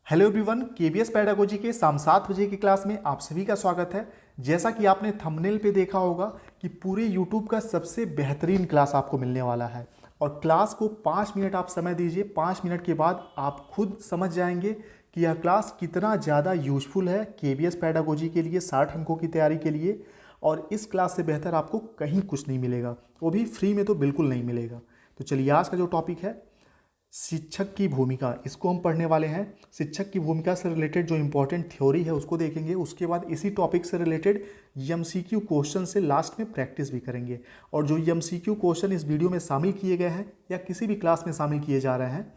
Hello everyone, KVS pedagogy के शाम 7 बजे की क्लास में आप सभी का स्वागत है। जैसा कि आपने थंबनेल पे देखा होगा कि पूरे यूट्यूब का सबसे बेहतरीन क्लास आपको मिलने वाला है और क्लास को 5 मिनट आप समय दीजिए। 5 मिनट के बाद आप खुद समझ जाएंगे कि यह क्लास कितना ज़्यादा यूजफुल है केवीएस पेडागोजी के लिए, 60 अंकों की तैयारी के लिए। और इस क्लास से बेहतर आपको कहीं कुछ नहीं मिलेगा, वो भी फ्री में तो बिल्कुल नहीं मिलेगा। तो चलिए, आज का जो टॉपिक है शिक्षक की भूमिका, इसको हम पढ़ने वाले हैं। शिक्षक की भूमिका से रिलेटेड जो इंपॉर्टेंट थ्योरी है उसको देखेंगे। उसके बाद इसी टॉपिक से रिलेटेड एमसीक्यू क्वेश्चन से लास्ट में प्रैक्टिस भी करेंगे। और जो एमसीक्यू क्वेश्चन इस वीडियो में शामिल किए गए हैं या किसी भी क्लास में शामिल किए जा रहे हैं,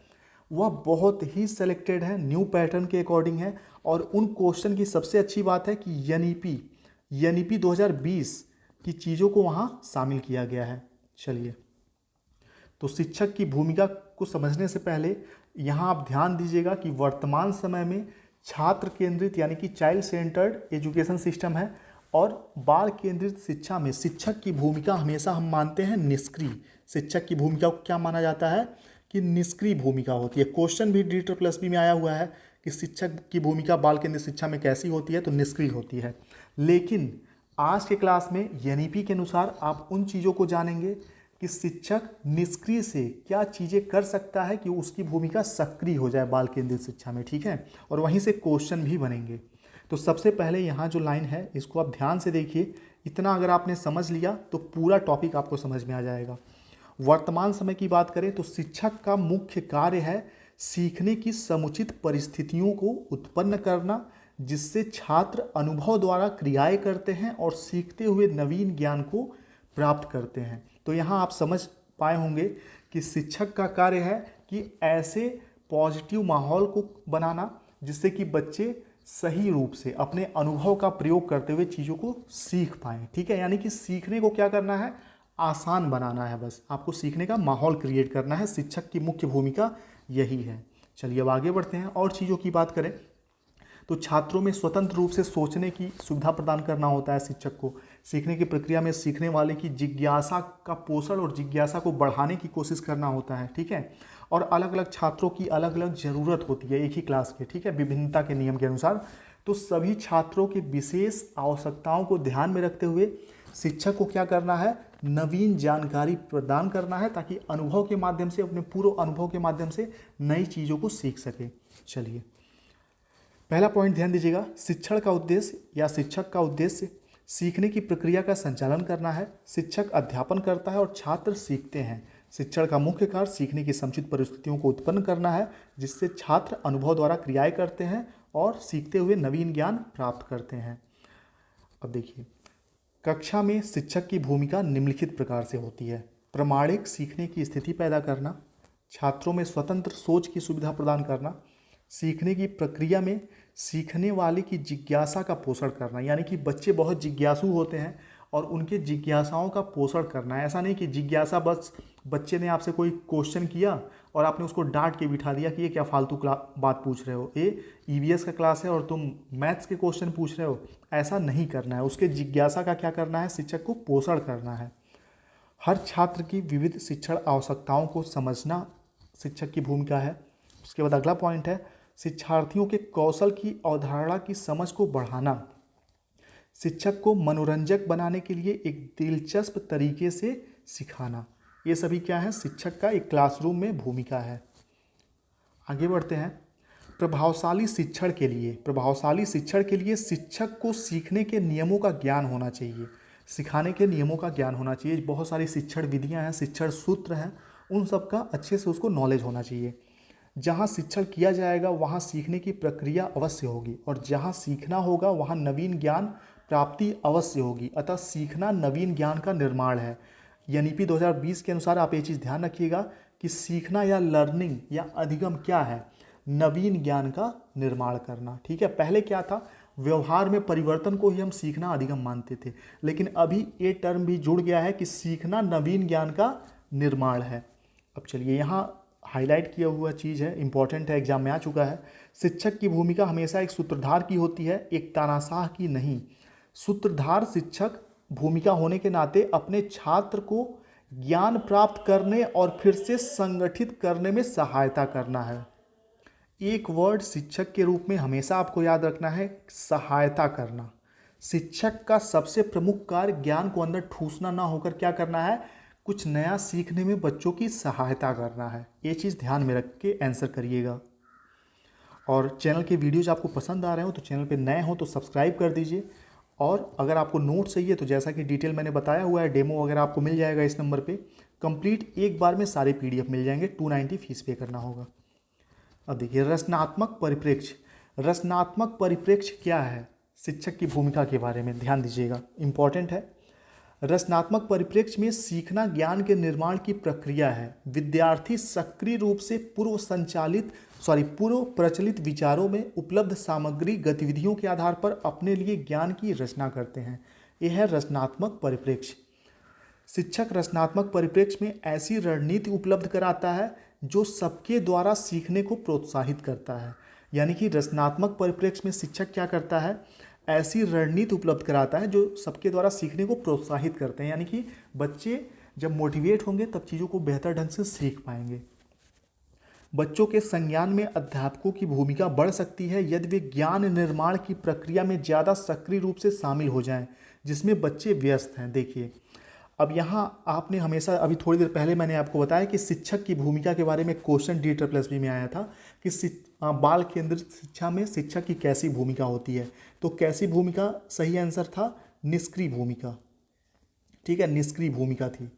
वह बहुत ही सेलेक्टेड है, न्यू पैटर्न के अकॉर्डिंग है। और उन क्वेश्चन की सबसे अच्छी बात है कि एनईपी 2020 की चीज़ों को वहाँ शामिल किया गया है। चलिए, तो शिक्षक की भूमिका को समझने से पहले यहाँ आप ध्यान दीजिएगा कि वर्तमान समय में छात्र केंद्रित यानी कि चाइल्ड सेंटर्ड एजुकेशन सिस्टम है और बाल केंद्रित शिक्षा में शिक्षक की भूमिका हमेशा हम मानते हैं निष्क्रिय। शिक्षक की भूमिका को क्या माना जाता है कि निष्क्रिय भूमिका होती है। क्वेश्चन भी DSSB में आया हुआ है कि शिक्षक की भूमिका बाल केंद्रित शिक्षा में कैसी होती है, तो निष्क्रिय होती है। लेकिन आज के क्लास में एनईपी के अनुसार आप उन चीज़ों को जानेंगे कि शिक्षक निष्क्रिय से क्या चीज़ें कर सकता है कि उसकी भूमिका सक्रिय हो जाए बाल केंद्रित शिक्षा में, ठीक है। और वहीं से क्वेश्चन भी बनेंगे। तो सबसे पहले यहाँ जो लाइन है इसको आप ध्यान से देखिए। इतना अगर आपने समझ लिया तो पूरा टॉपिक आपको समझ में आ जाएगा। वर्तमान समय की बात करें तो शिक्षक का मुख्य कार्य है सीखने की समुचित परिस्थितियों को उत्पन्न करना, जिससे छात्र अनुभव द्वारा क्रियाएं करते हैं और सीखते हुए नवीन ज्ञान को प्राप्त करते हैं। तो यहाँ आप समझ पाए होंगे कि शिक्षक का कार्य है कि ऐसे पॉजिटिव माहौल को बनाना जिससे कि बच्चे सही रूप से अपने अनुभव का प्रयोग करते हुए चीज़ों को सीख पाएँ, ठीक है। यानी कि सीखने को क्या करना है, आसान बनाना है, बस आपको सीखने का माहौल क्रिएट करना है। शिक्षक की मुख्य भूमिका यही है। चलिए, अब आगे बढ़ते हैं और चीज़ों की बात करें तो छात्रों में स्वतंत्र रूप से सोचने की सुविधा प्रदान करना होता है शिक्षक को। सीखने की प्रक्रिया में सीखने वाले की जिज्ञासा का पोषण और जिज्ञासा को बढ़ाने की कोशिश करना होता है, ठीक है। और अलग अलग छात्रों की अलग अलग ज़रूरत होती है एक ही क्लास के, ठीक है, विभिन्नता के नियम के अनुसार। तो सभी छात्रों के विशेष आवश्यकताओं को ध्यान में रखते हुए शिक्षक को क्या करना है, नवीन जानकारी प्रदान करना है ताकि अनुभव के माध्यम से, अपने पूर्व अनुभव के माध्यम से नई चीज़ों को सीख सके। चलिए, पहला पॉइंट ध्यान दीजिएगा। शिक्षण का उद्देश्य या शिक्षक का उद्देश्य सीखने की प्रक्रिया का संचालन करना है। शिक्षक अध्यापन करता है और छात्र सीखते हैं। शिक्षण का मुख्य कार्य सीखने की समुचित परिस्थितियों को उत्पन्न करना है, जिससे छात्र अनुभव द्वारा क्रियाएं करते हैं और सीखते हुए नवीन ज्ञान प्राप्त करते हैं। अब देखिए, कक्षा में शिक्षक की भूमिका निम्नलिखित प्रकार से होती है। प्रामाणिक सीखने की स्थिति पैदा करना, छात्रों में स्वतंत्र सोच की सुविधा प्रदान करना, सीखने की प्रक्रिया में सीखने वाले की जिज्ञासा का पोषण करना, यानी कि बच्चे बहुत जिज्ञासु होते हैं और उनके जिज्ञासाओं का पोषण करना है। ऐसा नहीं कि जिज्ञासा बस बच्चे ने आपसे कोई क्वेश्चन किया और आपने उसको डांट के बिठा दिया कि ये क्या फालतू बात पूछ रहे हो, ये ईवीएस का क्लास है और तुम मैथ्स के क्वेश्चन पूछ रहे हो। ऐसा नहीं करना है। उसके जिज्ञासा का क्या करना है, शिक्षक को पोषण करना है। हर छात्र की विविध शिक्षण आवश्यकताओं को समझना शिक्षक की भूमिका है। उसके बाद अगला पॉइंट है शिक्षार्थियों के कौशल की अवधारणा की समझ को बढ़ाना। शिक्षक को मनोरंजक बनाने के लिए एक दिलचस्प तरीके से सिखाना। ये सभी क्या है, शिक्षक का एक क्लासरूम में भूमिका है। आगे बढ़ते हैं। प्रभावशाली शिक्षण के लिए शिक्षक को सीखने के नियमों का ज्ञान होना चाहिए, सिखाने के नियमों का ज्ञान होना चाहिए। बहुत सारी शिक्षण विधियां हैं, शिक्षण सूत्र हैं, उन सब का अच्छे से उसको नॉलेज होना चाहिए। जहाँ शिक्षण किया जाएगा वहाँ सीखने की प्रक्रिया अवश्य होगी और जहाँ सीखना होगा वहाँ नवीन ज्ञान प्राप्ति अवश्य होगी। अतः सीखना नवीन ज्ञान का निर्माण है। एनईपी 2020 के अनुसार आप ये चीज़ ध्यान रखिएगा कि सीखना या लर्निंग या अधिगम क्या है, नवीन ज्ञान का निर्माण करना, ठीक है। पहले क्या था, व्यवहार में परिवर्तन को ही हम सीखना अधिगम मानते थे, लेकिन अभी ये टर्म भी जुड़ गया है कि सीखना नवीन ज्ञान का निर्माण है। अब चलिए, यहाँ हाईलाइट किया हुआ चीज़ है, इंपॉर्टेंट है, एग्जाम में आ चुका है। शिक्षक की भूमिका हमेशा एक सूत्रधार की होती है, एक तानाशाह की नहीं। सूत्रधार शिक्षक भूमिका होने के नाते अपने छात्र को ज्ञान प्राप्त करने और फिर से संगठित करने में सहायता करना है। एक वर्ड शिक्षक के रूप में हमेशा आपको याद रखना है, सहायता करना। शिक्षक का सबसे प्रमुख कार्य ज्ञान को अंदर ठूसना ना होकर क्या करना है, कुछ नया सीखने में बच्चों की सहायता करना है। ये चीज़ ध्यान में रख के आंसर करिएगा। और चैनल के वीडियोज आपको पसंद आ रहे हो तो चैनल पे नए हो तो सब्सक्राइब कर दीजिए। और अगर आपको नोट चाहिए तो जैसा कि डिटेल मैंने बताया हुआ है, डेमो वगैरह आपको मिल जाएगा इस नंबर पे। कंप्लीट एक बार में सारे PDF मिल जाएंगे, 290 फीस पे करना होगा। अब देखिए रचनात्मक परिप्रेक्ष्य। रचनात्मक परिप्रेक्ष्य क्या है, शिक्षक की भूमिका के बारे में ध्यान दीजिएगा, इंपॉर्टेंट है। रचनात्मक परिप्रेक्ष्य में सीखना ज्ञान के निर्माण की प्रक्रिया है। विद्यार्थी सक्रिय रूप से पूर्व प्रचलित विचारों में उपलब्ध सामग्री गतिविधियों के आधार पर अपने लिए ज्ञान की रचना करते हैं। यह है रचनात्मक परिप्रेक्ष्य। शिक्षक रचनात्मक परिप्रेक्ष्य में ऐसी रणनीति उपलब्ध कराता है जो सबके द्वारा सीखने को प्रोत्साहित करता है। यानी कि रचनात्मक परिप्रेक्ष्य में शिक्षक क्या करता है, ऐसी रणनीति उपलब्ध कराता है जो सबके द्वारा सीखने को प्रोत्साहित करते हैं। यानी कि बच्चे जब मोटिवेट होंगे तब चीज़ों को बेहतर ढंग से सीख पाएंगे। बच्चों के संज्ञान में अध्यापकों की भूमिका बढ़ सकती है यदि वे ज्ञान निर्माण की प्रक्रिया में ज़्यादा सक्रिय रूप से शामिल हो जाएं, जिसमें बच्चे व्यस्त हैं। देखिए अब यहाँ आपने हमेशा, अभी थोड़ी देर पहले मैंने आपको बताया कि शिक्षक की भूमिका के बारे में क्वेश्चन DSSB में आया था कि बाल केंद्रित शिक्षा में शिक्षक की कैसी भूमिका होती है। तो कैसी भूमिका, सही आंसर था निष्क्रिय भूमिका। ठीक है, निष्क्रिय भूमिका थी।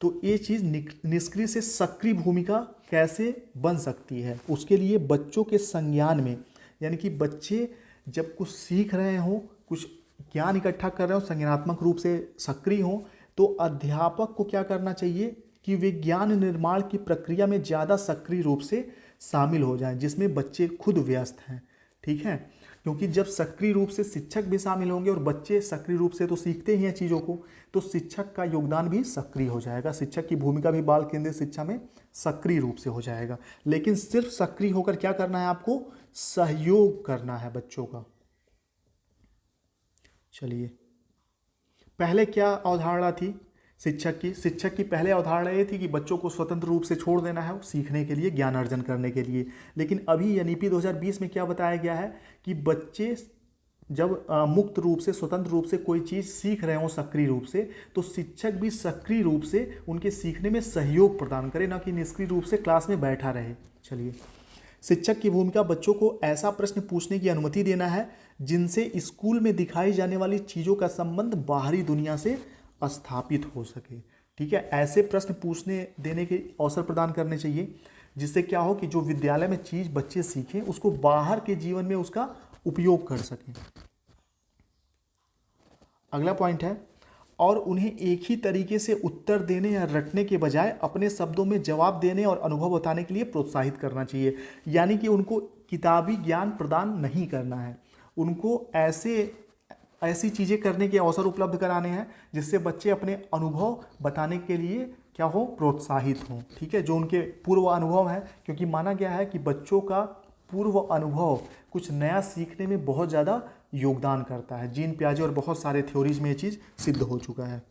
तो ये चीज़ निष्क्रिय से सक्रिय भूमिका कैसे बन सकती है, उसके लिए बच्चों के संज्ञान में, यानी कि बच्चे जब कुछ सीख रहे हों, कुछ ज्ञान इकट्ठा कर रहे हो, संज्ञानात्मक रूप से सक्रिय हों, तो अध्यापक को क्या करना चाहिए कि वे ज्ञान निर्माण की प्रक्रिया में ज़्यादा सक्रिय रूप से शामिल हो जाएं, जिसमें बच्चे खुद व्यस्त हैं। ठीक है, क्योंकि जब सक्रिय रूप से शिक्षक भी शामिल होंगे और बच्चे सक्रिय रूप से तो सीखते ही हैं चीज़ों को, तो शिक्षक का योगदान भी सक्रिय हो जाएगा। शिक्षक की भूमिका भी बाल केंद्रित शिक्षा में सक्रिय रूप से हो जाएगा। लेकिन सिर्फ सक्रिय होकर क्या करना है, आपको सहयोग करना है बच्चों का। चलिए, पहले क्या अवधारणा थी शिक्षक की पहले अवधारणा ये थी कि बच्चों को स्वतंत्र रूप से छोड़ देना है सीखने के लिए, ज्ञान अर्जन करने के लिए। लेकिन अभी NEP 2020 में क्या बताया गया है कि बच्चे जब मुक्त रूप से, स्वतंत्र रूप से कोई चीज़ सीख रहे हों सक्रिय रूप से, तो शिक्षक भी सक्रिय रूप से उनके सीखने में सहयोग प्रदान करे, ना कि निष्क्रिय रूप से क्लास में बैठा रहे। चलिए, शिक्षक की भूमिका बच्चों को ऐसा प्रश्न पूछने की अनुमति देना है जिनसे स्कूल में दिखाई जाने वाली चीज़ों का संबंध बाहरी दुनिया से स्थापित हो सके। ठीक है, ऐसे प्रश्न पूछने देने के अवसर प्रदान करने चाहिए जिससे क्या हो कि जो विद्यालय में चीज़ बच्चे सीखें उसको बाहर के जीवन में उसका उपयोग कर सकें। अगला पॉइंट है, और उन्हें एक ही तरीके से उत्तर देने या रटने के बजाय अपने शब्दों में जवाब देने और अनुभव बताने के लिए प्रोत्साहित करना चाहिए। यानी कि उनको किताबी ज्ञान प्रदान नहीं करना है, उनको ऐसी चीज़ें करने के अवसर उपलब्ध कराने हैं जिससे बच्चे अपने अनुभव बताने के लिए क्या हो, प्रोत्साहित हों। ठीक है, जो उनके पूर्व अनुभव हैं, क्योंकि माना गया है कि बच्चों का पूर्व अनुभव कुछ नया सीखने में बहुत ज़्यादा योगदान करता है। जीन पियाजे और बहुत सारे थ्योरीज में ये चीज़ सिद्ध हो चुका है।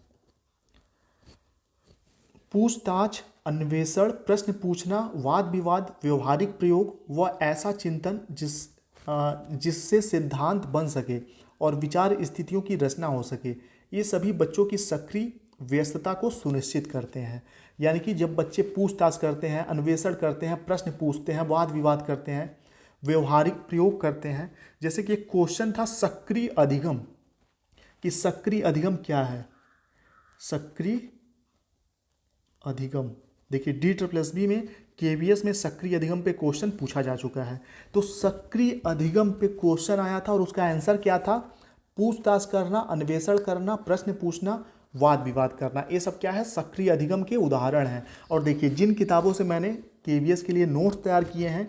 पूछताछ, अन्वेषण, प्रश्न पूछना, वाद विवाद, व्यवहारिक प्रयोग व ऐसा चिंतन जिससे सिद्धांत बन सके और विचार स्थितियों की रचना हो सके, ये सभी बच्चों की सक्रिय व्यस्तता को सुनिश्चित करते हैं। यानी कि जब बच्चे पूछताछ करते हैं, अन्वेषण करते हैं, प्रश्न पूछते हैं, वाद विवाद करते हैं, व्यवहारिक प्रयोग करते हैं। जैसे कि एक क्वेश्चन था सक्रिय अधिगम, कि सक्रिय अधिगम क्या है। सक्रिय अधिगम, देखिए DSSB में KVS में सक्रिय अधिगम पे क्वेश्चन पूछा जा चुका है। तो सक्रिय अधिगम पे क्वेश्चन आया था और उसका आंसर क्या था, पूछताछ करना, अन्वेषण करना, प्रश्न पूछना, वाद विवाद करना। ये सब क्या है, सक्रिय अधिगम के उदाहरण हैं। और देखिए जिन किताबों से मैंने KVS के लिए नोट्स तैयार किए हैं,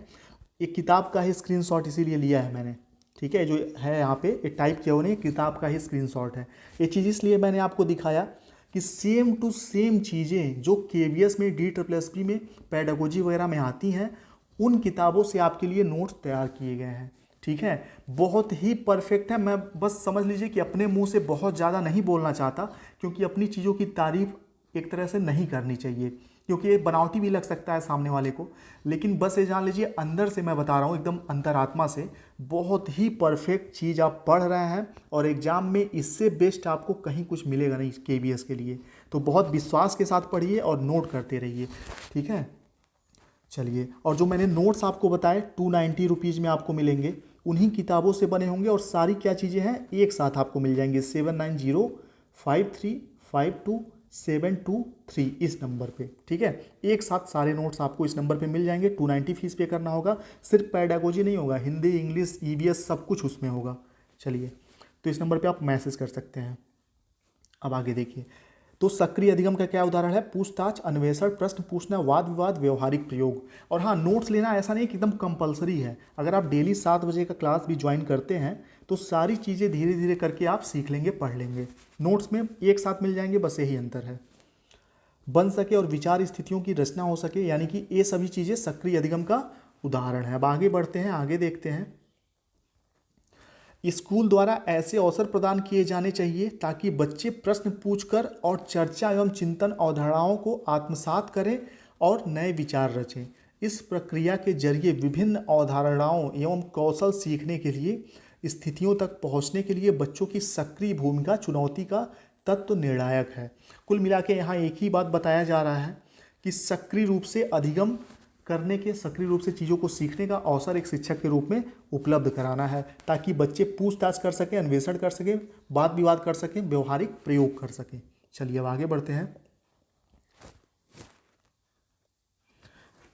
एक किताब का ही स्क्रीनशॉट इसीलिए लिया है मैंने। ठीक है, जो है यहाँ पे ये टाइप किया हुआ नहीं, किताब का ही स्क्रीनशॉट है। ये चीज़ इसलिए मैंने आपको दिखाया कि सेम टू सेम चीज़ें जो KVS में, DSSB में, पेडागोजी वगैरह में आती हैं, उन किताबों से आपके लिए नोट्स तैयार किए गए हैं। ठीक है, बहुत ही परफेक्ट है। मैं बस समझ लीजिए कि अपने मुंह से बहुत ज़्यादा नहीं बोलना चाहता, क्योंकि अपनी चीज़ों की तारीफ एक तरह से नहीं करनी चाहिए, क्योंकि ये बनावटी भी लग सकता है सामने वाले को, लेकिन बस ये जान लीजिए अंदर से मैं बता रहा हूँ एकदम अंतरात्मा से बहुत ही परफेक्ट चीज़ आप पढ़ रहे हैं, और एग्जाम में इससे बेस्ट आपको कहीं कुछ मिलेगा नहीं केबीएस के लिए। तो बहुत विश्वास के साथ पढ़िए और नोट करते रहिए, ठीक है। चलिए, और जो मैंने नोट्स आपको बताए 290 रुपीज़ में आपको मिलेंगे, उन्हीं किताबों से बने होंगे, और सारी क्या चीज़ें हैं एक साथ आपको मिल जाएंगे 7905352723 इस नंबर पे, ठीक है। एक साथ सारे नोट्स आपको इस नंबर पे मिल जाएंगे। 290 फीस पे करना होगा, सिर्फ पैडागोजी नहीं होगा, हिंदी इंग्लिश ईवीएस सब कुछ उसमें होगा। चलिए, तो इस नंबर पर आप मैसेज कर सकते हैं। अब आगे देखिए, तो सक्रिय अधिगम का क्या उदाहरण है? पूछताछ, अन्वेषण, प्रश्न पूछना, वाद विवाद, व्यवहारिक प्रयोग। और हाँ, नोट्स लेना ऐसा नहीं कि एकदम कंपलसरी है। अगर आप डेली 7 बजे का क्लास भी ज्वाइन करते हैं तो सारी चीज़ें धीरे धीरे करके आप सीख लेंगे, पढ़ लेंगे। नोट्स में एक साथ मिल जाएंगे, बस यही अंतर है। बन सके और विचार स्थितियों की रचना हो सके, यानी कि ये सभी चीज़ें सक्रिय अधिगम का उदाहरण है। अब आगे बढ़ते हैं, आगे देखते हैं। स्कूल द्वारा ऐसे अवसर प्रदान किए जाने चाहिए ताकि बच्चे प्रश्न पूछकर और चर्चा एवं चिंतन अवधारणाओं को आत्मसात करें और नए विचार रचें। इस प्रक्रिया के जरिए विभिन्न अवधारणाओं एवं कौशल सीखने के लिए स्थितियों तक पहुंचने के लिए बच्चों की सक्रिय भूमिका चुनौती का तत्व निर्णायक है। कुल मिला के यहाँ एक ही बात बताया जा रहा है कि सक्रिय रूप से अधिगम करने के, सक्रिय रूप से चीज़ों को सीखने का अवसर एक शिक्षक के रूप में उपलब्ध कराना है, ताकि बच्चे पूछताछ कर सकें, अन्वेषण कर सकें, वाद विवाद कर सकें, व्यवहारिक प्रयोग कर सकें। चलिए अब आगे बढ़ते हैं।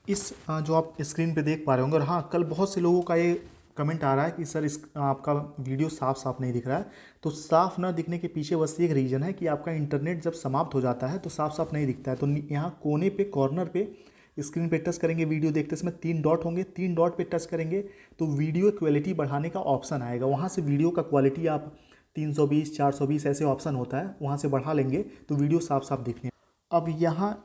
इस जो आप स्क्रीन पे देख पा रहे होंगे, और हाँ, कल बहुत से लोगों का ये कमेंट आ रहा है कि सर इस आपका वीडियो साफ साफ नहीं दिख रहा है। तो साफ ना दिखने के पीछे बस एक रीज़न है कि आपका इंटरनेट जब समाप्त हो जाता है तो साफ साफ नहीं दिखता है। तो यहाँ कोने पे, कॉर्नर पे स्क्रीन पे टच करेंगे, वीडियो देखते समय 3 डॉट होंगे, 3 डॉट पे टच करेंगे तो वीडियो क्वालिटी बढ़ाने का ऑप्शन आएगा। वहाँ से वीडियो का क्वालिटी आप 320, 420 ऐसे ऑप्शन होता है, वहाँ से बढ़ा लेंगे तो वीडियो साफ साफ दिखने। अब यहाँ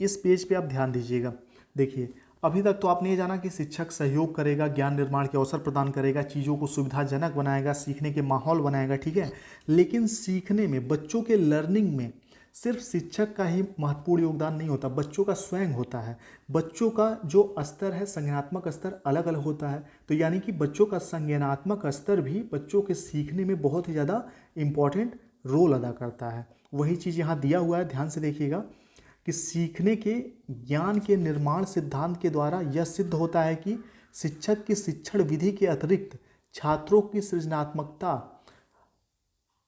इस पेज पे आप ध्यान दीजिएगा। देखिए, अभी तक तो आपने ये जाना कि शिक्षक सहयोग करेगा, ज्ञान निर्माण के अवसर प्रदान करेगा, चीज़ों को सुविधाजनक बनाएगा, सीखने के माहौल बनाएगा, ठीक है। लेकिन सीखने में, बच्चों के लर्निंग में सिर्फ शिक्षक का ही महत्वपूर्ण योगदान नहीं होता, बच्चों का स्वयं होता है। बच्चों का जो स्तर है, संज्ञानात्मक स्तर अलग अलग होता है। तो यानी कि बच्चों का संज्ञानात्मक स्तर भी बच्चों के सीखने में बहुत ही ज़्यादा इम्पॉर्टेंट रोल अदा करता है। वही चीज़ यहाँ दिया हुआ है, ध्यान से देखिएगा कि सीखने के ज्ञान के निर्माण सिद्धांत के द्वारा यह सिद्ध होता है कि शिक्षक की शिक्षण विधि के अतिरिक्त छात्रों की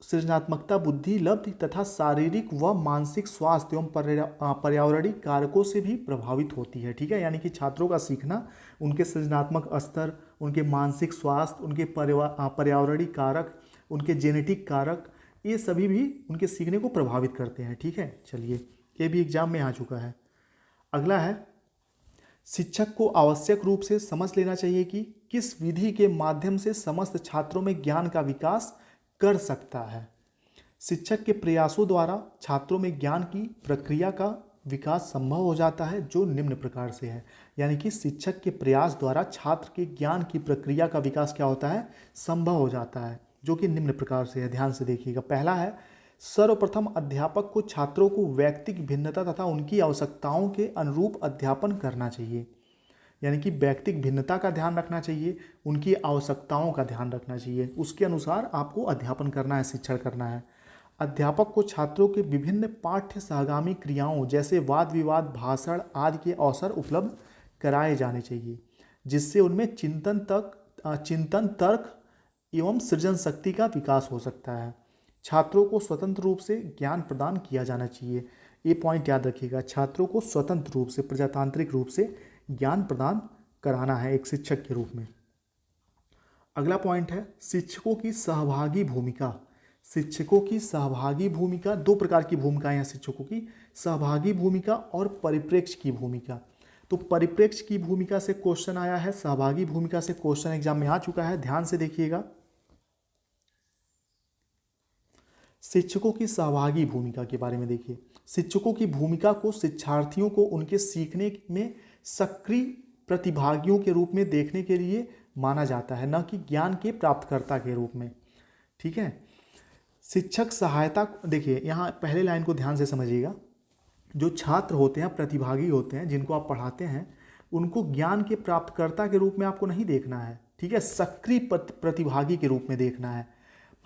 सृजनात्मकता, बुद्धि लब्धि तथा शारीरिक व मानसिक स्वास्थ्य एवं पर्यावरणीय कारकों से भी प्रभावित होती है, ठीक है। यानी कि छात्रों का सीखना उनके सृजनात्मक स्तर, उनके मानसिक स्वास्थ्य, उनके पर्यावरणीय कारक, उनके जेनेटिक कारक, ये सभी भी उनके सीखने को प्रभावित करते हैं, ठीक है। चलिए, ये भी एग्जाम में आ चुका है। अगला है, शिक्षक को आवश्यक रूप से समझ लेना चाहिए कि किस विधि के माध्यम से समस्त छात्रों में ज्ञान का विकास कर सकता है। शिक्षक के प्रयासों द्वारा छात्रों में ज्ञान की प्रक्रिया का विकास संभव हो जाता है, जो निम्न प्रकार से है। यानी कि शिक्षक के प्रयास द्वारा छात्र के ज्ञान की प्रक्रिया का विकास क्या होता है? संभव हो जाता है, जो कि निम्न प्रकार से है। ध्यान से देखिएगा। पहला है, सर्वप्रथम अध्यापक को छात्रों को व्यक्तिगत भिन्नता तथा उनकी आवश्यकताओं के अनुरूप अध्यापन करना चाहिए। यानी कि व्यक्तिगत भिन्नता का ध्यान रखना चाहिए, उनकी आवश्यकताओं का ध्यान रखना चाहिए, उसके अनुसार आपको अध्यापन करना है, शिक्षण करना है। अध्यापक को छात्रों के विभिन्न पाठ्य सहगामी क्रियाओं जैसे वाद विवाद, भाषण आदि के अवसर उपलब्ध कराए जाने चाहिए, जिससे उनमें चिंतन, तर्क एवं सृजन शक्ति का विकास हो सकता है। छात्रों को स्वतंत्र रूप से ज्ञान प्रदान किया जाना चाहिए। ये पॉइंट याद रखिएगा, छात्रों को स्वतंत्र रूप से, प्रजातांत्रिक रूप से ज्ञान प्रदान कराना है एक शिक्षक के रूप में। अगला पॉइंट है, शिक्षकों की सहभागी भूमिका। शिक्षकों की सहभागी भूमिका, दो प्रकार की भूमिकाएं हैं शिक्षकों की, सहभागी भूमिका और परिप्रेक्ष्य की भूमिका। तो परिप्रेक्ष्य की भूमिका से क्वेश्चन आया है, सहभागी भूमिका से क्वेश्चन एग्जाम में आ चुका है, ध्यान से देखिएगा। शिक्षकों की सहभागी भूमिका के बारे में देखिए। शिक्षकों की भूमिका को शिक्षार्थियों को उनके सीखने में सक्रिय प्रतिभागियों के रूप में देखने के लिए माना जाता है, न कि ज्ञान के प्राप्तकर्ता के रूप में, ठीक है। शिक्षक सहायता, देखिए यहाँ पहले लाइन को ध्यान से समझिएगा। जो छात्र होते हैं, प्रतिभागी होते हैं, जिनको आप पढ़ाते हैं, उनको ज्ञान के प्राप्तकर्ता के रूप में आपको नहीं देखना है, ठीक है, सक्रिय प्रतिभागी के रूप में देखना है।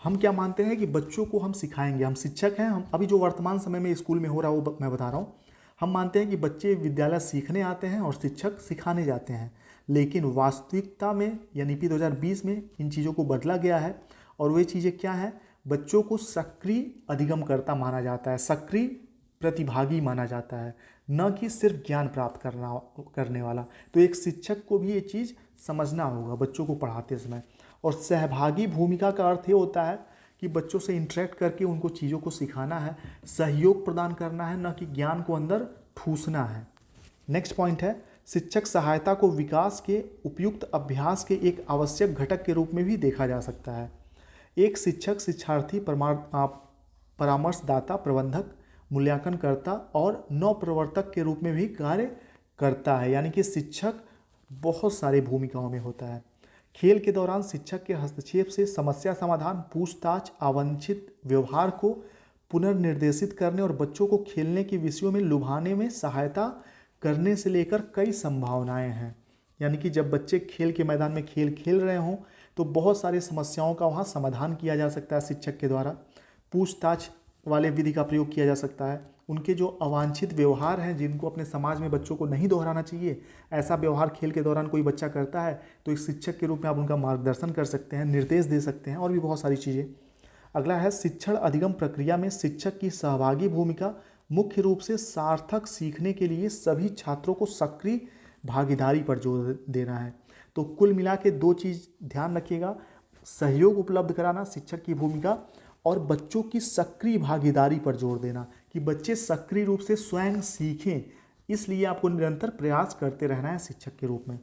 हम क्या मानते हैं कि बच्चों को हम सिखाएंगे, हम शिक्षक हैं, हम अभी जो वर्तमान समय में स्कूल में हो रहा है वो मैं बता रहा हूँ। हम मानते हैं कि बच्चे विद्यालय सीखने आते हैं और शिक्षक सिखाने जाते हैं, लेकिन वास्तविकता में या नीति 2020 में इन चीज़ों को बदला गया है। और वे चीज़ें क्या हैं? बच्चों को सक्रिय अधिगमकर्ता माना जाता है, सक्रिय प्रतिभागी माना जाता है, न कि सिर्फ ज्ञान प्राप्त करने वाला। तो एक शिक्षक को भी ये चीज़ समझना होगा बच्चों को पढ़ाते समय। और सहभागी भूमिका का अर्थ ये होता है कि बच्चों से इंटरेक्ट करके उनको चीज़ों को सिखाना है, सहयोग प्रदान करना है, न कि ज्ञान को अंदर ठूसना है। नेक्स्ट पॉइंट है, शिक्षक सहायता को विकास के उपयुक्त अभ्यास के एक आवश्यक घटक के रूप में भी देखा जा सकता है। एक शिक्षक शिक्षार्थी, परामर्शदाता, प्रबंधक, मूल्यांकनकर्ता और नवप्रवर्तक के रूप में भी कार्य करता है। यानी कि शिक्षक बहुत सारी भूमिकाओं में होता है। खेल के दौरान शिक्षक के हस्तक्षेप से समस्या समाधान, पूछताछ, अवांछित व्यवहार को पुनर्निर्देशित करने और बच्चों को खेलने के विषयों में लुभाने में सहायता करने से लेकर कई संभावनाएं हैं। यानी कि जब बच्चे खेल के मैदान में खेल खेल रहे हों तो बहुत सारी समस्याओं का वहाँ समाधान किया जा सकता है शिक्षक के द्वारा। पूछताछ वाले विधि का प्रयोग किया जा सकता है। उनके जो अवांछित व्यवहार हैं, जिनको अपने समाज में बच्चों को नहीं दोहराना चाहिए, ऐसा व्यवहार खेल के दौरान कोई बच्चा करता है तो एक शिक्षक के रूप में आप उनका मार्गदर्शन कर सकते हैं, निर्देश दे सकते हैं, और भी बहुत सारी चीज़ें। अगला है, शिक्षण अधिगम प्रक्रिया में शिक्षक की सहभागी भूमिका मुख्य रूप से सार्थक सीखने के लिए सभी छात्रों को सक्रिय भागीदारी पर जोर देना है। तो कुल मिला के दो चीज़ ध्यान रखिएगा, सहयोग उपलब्ध कराना शिक्षक की भूमिका, और बच्चों की सक्रिय भागीदारी पर जोर देना कि बच्चे सक्रिय रूप से स्वयं सीखें। इसलिए आपको निरंतर प्रयास करते रहना है शिक्षक के रूप में।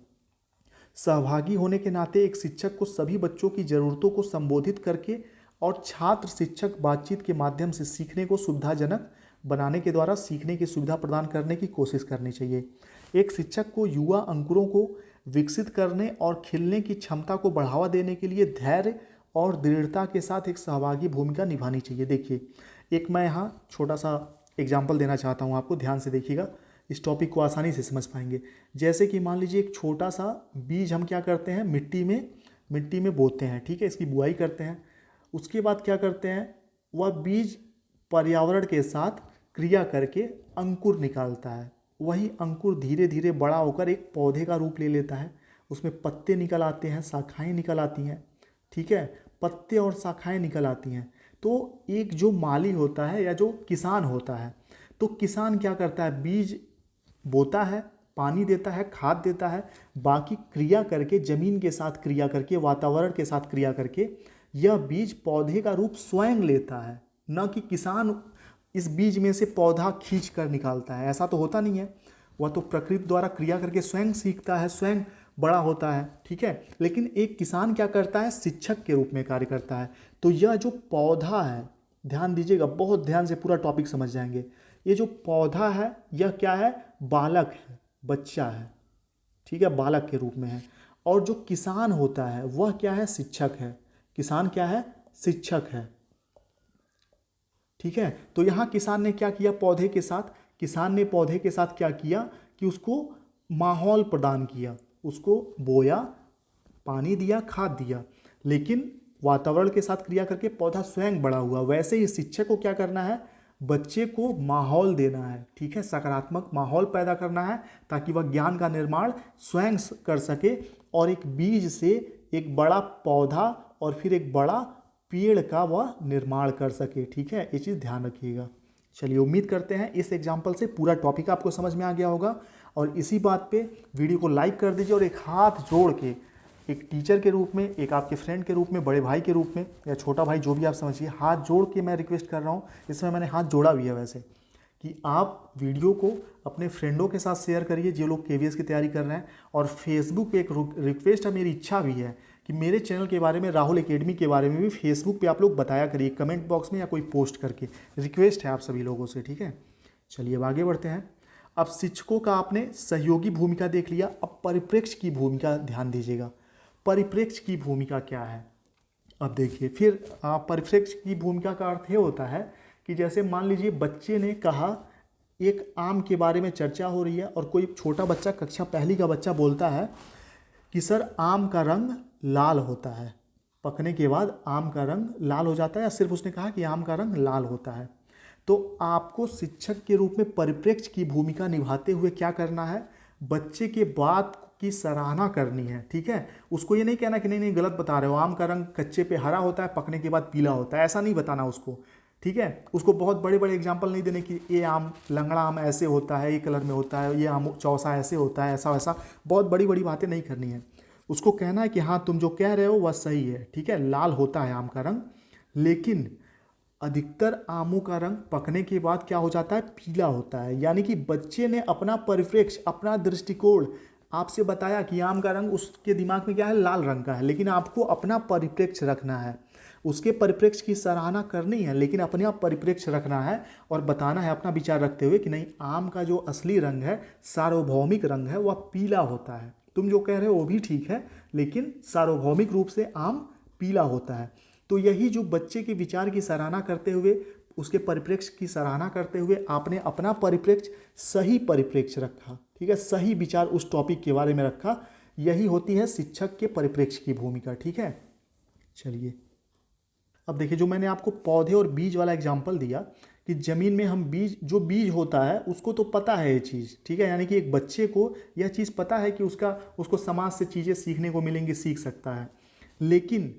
सहभागी होने के नाते एक शिक्षक को सभी बच्चों की ज़रूरतों को संबोधित करके और छात्र शिक्षक बातचीत के माध्यम से सीखने को सुविधाजनक बनाने के द्वारा सीखने की सुविधा प्रदान करने की कोशिश करनी चाहिए। एक शिक्षक को युवा अंकुरों को विकसित करने और खिलने की क्षमता को बढ़ावा देने के लिए धैर्य और दृढ़ता के साथ एक सहभागी भूमिका निभानी चाहिए। देखिए, एक मैं यहाँ छोटा सा एग्जाम्पल देना चाहता हूँ, आपको ध्यान से देखिएगा, इस टॉपिक को आसानी से समझ पाएंगे। जैसे कि मान लीजिए एक छोटा सा बीज हम क्या करते हैं, मिट्टी में बोते हैं, ठीक है, इसकी बुआई करते हैं। उसके बाद क्या करते हैं, वह बीज पर्यावरण के साथ क्रिया करके अंकुर निकालता है। वही अंकुर धीरे धीरे बड़ा होकर एक पौधे का रूप ले लेता है। उसमें पत्ते निकल आते हैं, शाखाएं निकल आती हैं, ठीक है, पत्ते और शाखाएं निकल आती हैं। तो एक जो माली होता है या जो किसान होता है, तो किसान क्या करता है, बीज बोता है, पानी देता है, खाद देता है, बाकी क्रिया करके, जमीन के साथ क्रिया करके, वातावरण के साथ क्रिया करके यह बीज पौधे का रूप स्वयं लेता है। न कि किसान इस बीज में से पौधा खींच कर निकालता है, ऐसा तो होता नहीं है। वह तो प्रकृति द्वारा क्रिया करके स्वयं सीखता है, स्वयं बड़ा होता है, ठीक है। लेकिन एक किसान क्या करता है, शिक्षक के रूप में कार्य करता है। तो यह जो पौधा है, ध्यान दीजिएगा, बहुत ध्यान से पूरा टॉपिक समझ जाएंगे। ये जो पौधा है यह क्या है, बालक है, बच्चा है, ठीक है, बालक के रूप में है। और जो किसान होता है वह क्या है, शिक्षक है। किसान क्या है, शिक्षक है, ठीक है। तो यहाँ किसान ने क्या किया, किसान ने पौधे के साथ क्या किया कि उसको माहौल प्रदान किया, उसको बोया, पानी दिया, खाद दिया, लेकिन वातावरण के साथ क्रिया करके पौधा स्वयं बड़ा हुआ। वैसे ही शिक्षक को क्या करना है, बच्चे को माहौल देना है, ठीक है, सकारात्मक माहौल पैदा करना है ताकि वह ज्ञान का निर्माण स्वयं कर सके और एक बीज से एक बड़ा पौधा और फिर एक बड़ा पेड़ का वह निर्माण कर सके, ठीक है। ये चीज़ ध्यान रखिएगा। चलिए, उम्मीद करते हैं इस एग्जाम्पल से पूरा टॉपिक आपको समझ में आ गया होगा। और इसी बात पे वीडियो को लाइक कर दीजिए और एक हाथ जोड़ के, एक टीचर के रूप में, एक आपके फ्रेंड के रूप में, बड़े भाई के रूप में या छोटा भाई, जो भी आप समझिए, हाथ जोड़ के मैं रिक्वेस्ट कर रहा हूँ। इस समय मैंने हाथ जोड़ा भी है वैसे, कि आप वीडियो को अपने फ्रेंडों के साथ शेयर करिए जो लोग केवीएस की तैयारी कर रहे हैं। और फेसबुक पे एक रिक्वेस्ट है, मेरी इच्छा भी है कि मेरे चैनल के बारे में, राहुल एकेडमी के बारे में भी फेसबुक पे आप लोग बताया करिए, कमेंट बॉक्स में या कोई पोस्ट करके। रिक्वेस्ट है आप सभी लोगों से, ठीक है। चलिए अब आगे बढ़ते हैं। अब शिक्षकों का आपने सहयोगी भूमिका देख लिया, अब परिप्रेक्ष्य की भूमिका ध्यान दीजिएगा। परिप्रेक्ष्य की भूमिका क्या है, अब देखिए। फिर परिप्रेक्ष्य की भूमिका का अर्थ ये होता है कि जैसे मान लीजिए बच्चे ने कहा एक आम के बारे में चर्चा हो रही है और कोई छोटा बच्चा, कक्षा पहली का बच्चा बोलता है कि सर आम का रंग लाल होता है, पकने के बाद आम का रंग लाल हो जाता है, या सिर्फ उसने कहा कि आम का रंग लाल होता है। तो आपको शिक्षक के रूप में परिप्रेक्ष्य की भूमिका निभाते हुए क्या करना है, बच्चे के बात की सराहना करनी है। ठीक है, उसको ये नहीं कहना कि नहीं नहीं गलत बता रहे हो, आम का रंग कच्चे पे हरा होता है, पकने के बाद पीला होता है, ऐसा नहीं बताना उसको। ठीक है, उसको बहुत बड़े बड़े एग्जाम्पल नहीं देने कि ये आम, लंगड़ा आम ऐसे होता है, ये कलर में होता है, ये आम चौसा ऐसे होता है, ऐसा वैसा बहुत बड़ी बड़ी बातें नहीं करनी है। उसको कहना है कि हाँ तुम जो कह रहे हो वह सही है। ठीक है, लाल होता है आम का रंग, लेकिन अधिकतर आमों का रंग पकने के बाद क्या हो जाता है, पीला होता है। यानी कि बच्चे ने अपना परिप्रेक्ष्य, अपना दृष्टिकोण आपसे बताया कि आम का रंग उसके दिमाग में क्या है, लाल रंग का है, लेकिन आपको अपना परिप्रेक्ष्य रखना है, उसके परिप्रेक्ष्य की सराहना करनी है, लेकिन अपने आप परिप्रेक्ष्य रखना है और बताना है अपना विचार रखते हुए कि नहीं, आम का जो असली रंग है, सार्वभौमिक रंग है, वह पीला होता है। तुम जो कह रहे हो वो भी ठीक है, लेकिन सार्वभौमिक रूप से आम पीला होता है। तो यही जो बच्चे के विचार की सराहना करते हुए, उसके परिप्रेक्ष्य की सराहना करते हुए आपने अपना परिप्रेक्ष्य, सही परिप्रेक्ष्य रखा। ठीक है, सही विचार उस टॉपिक के बारे में रखा, यही होती है शिक्षक के परिप्रेक्ष्य की भूमिका। ठीक है, चलिए अब देखिए, जो मैंने आपको पौधे और बीज वाला एग्जाम्पल दिया कि ज़मीन में हम बीज, जो बीज होता है उसको तो पता है ये चीज़। ठीक है, यानी कि एक बच्चे को यह चीज़ पता है कि उसको समाज से चीज़ें सीखने को मिलेंगी, सीख सकता है। लेकिन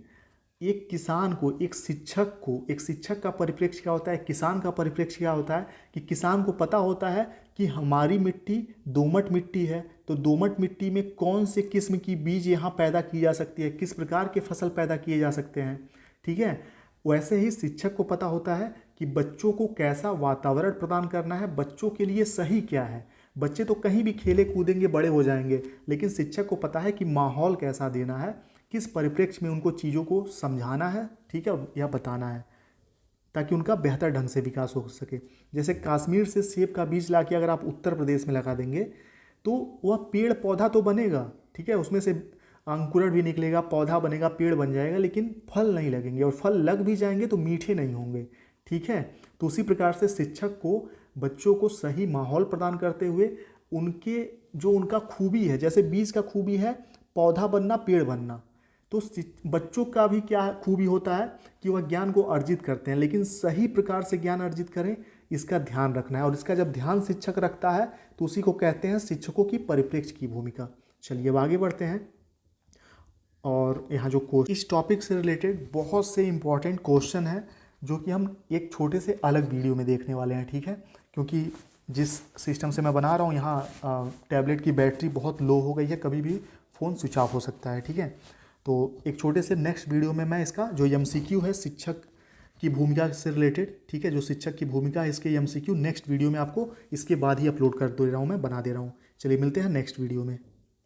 एक किसान को, एक शिक्षक को, एक शिक्षक का परिप्रेक्ष्य क्या होता है, किसान का परिप्रेक्ष्य क्या होता है कि किसान को पता होता है कि हमारी मिट्टी दोमट मिट्टी है, तो दोमट मिट्टी में कौन से किस्म की बीज यहाँ पैदा की जा सकती है, किस प्रकार के फसल पैदा किए जा सकते हैं। ठीक है, वैसे ही शिक्षक को पता होता है कि बच्चों को कैसा वातावरण प्रदान करना है, बच्चों के लिए सही क्या है। बच्चे तो कहीं भी खेले कूदेंगे, बड़े हो जाएंगे, लेकिन शिक्षक को पता है कि माहौल कैसा देना है, किस परिप्रेक्ष्य में उनको चीज़ों को समझाना है। ठीक है, या बताना है, ताकि उनका बेहतर ढंग से विकास हो सके। जैसे कश्मीर से सेब का बीज लाके अगर आप उत्तर प्रदेश में लगा देंगे तो वह पेड़ पौधा तो बनेगा। ठीक है, उसमें से अंकुरण भी निकलेगा, पौधा बनेगा, पेड़ बन जाएगा, लेकिन फल नहीं लगेंगे, और फल लग भी जाएंगे तो मीठे नहीं होंगे। ठीक है, तो उसी प्रकार से शिक्षक को बच्चों को सही माहौल प्रदान करते हुए उनके जो उनका खूबी है, जैसे बीज का खूबी है पौधा बनना, पेड़ बनना, तो बच्चों का भी क्या खूबी होता है कि वह ज्ञान को अर्जित करते हैं, लेकिन सही प्रकार से ज्ञान अर्जित करें, इसका ध्यान रखना है। और इसका जब ध्यान शिक्षक रखता है तो उसी को कहते हैं शिक्षकों की परिप्रेक्ष्य की भूमिका। चलिए अब आगे बढ़ते हैं। और यहाँ जो इस टॉपिक से रिलेटेड बहुत से इंपॉर्टेंट क्वेश्चन हैं जो कि हम एक छोटे से अलग वीडियो में देखने वाले हैं। ठीक है, क्योंकि जिस सिस्टम से मैं बना रहा हूँ यहाँ टैबलेट की बैटरी बहुत लो हो गई है, कभी भी फ़ोन स्विच ऑफ हो सकता है। ठीक है, तो एक छोटे से नेक्स्ट वीडियो में मैं इसका जो MCQ है शिक्षक की भूमिका से रिलेटेड, ठीक है, जो शिक्षक की भूमिका है, इसके MCQ नेक्स्ट वीडियो में आपको इसके बाद ही अपलोड कर दे रहा हूँ, मैं बना दे रहा हूँ। चलिए मिलते हैं नेक्स्ट वीडियो में।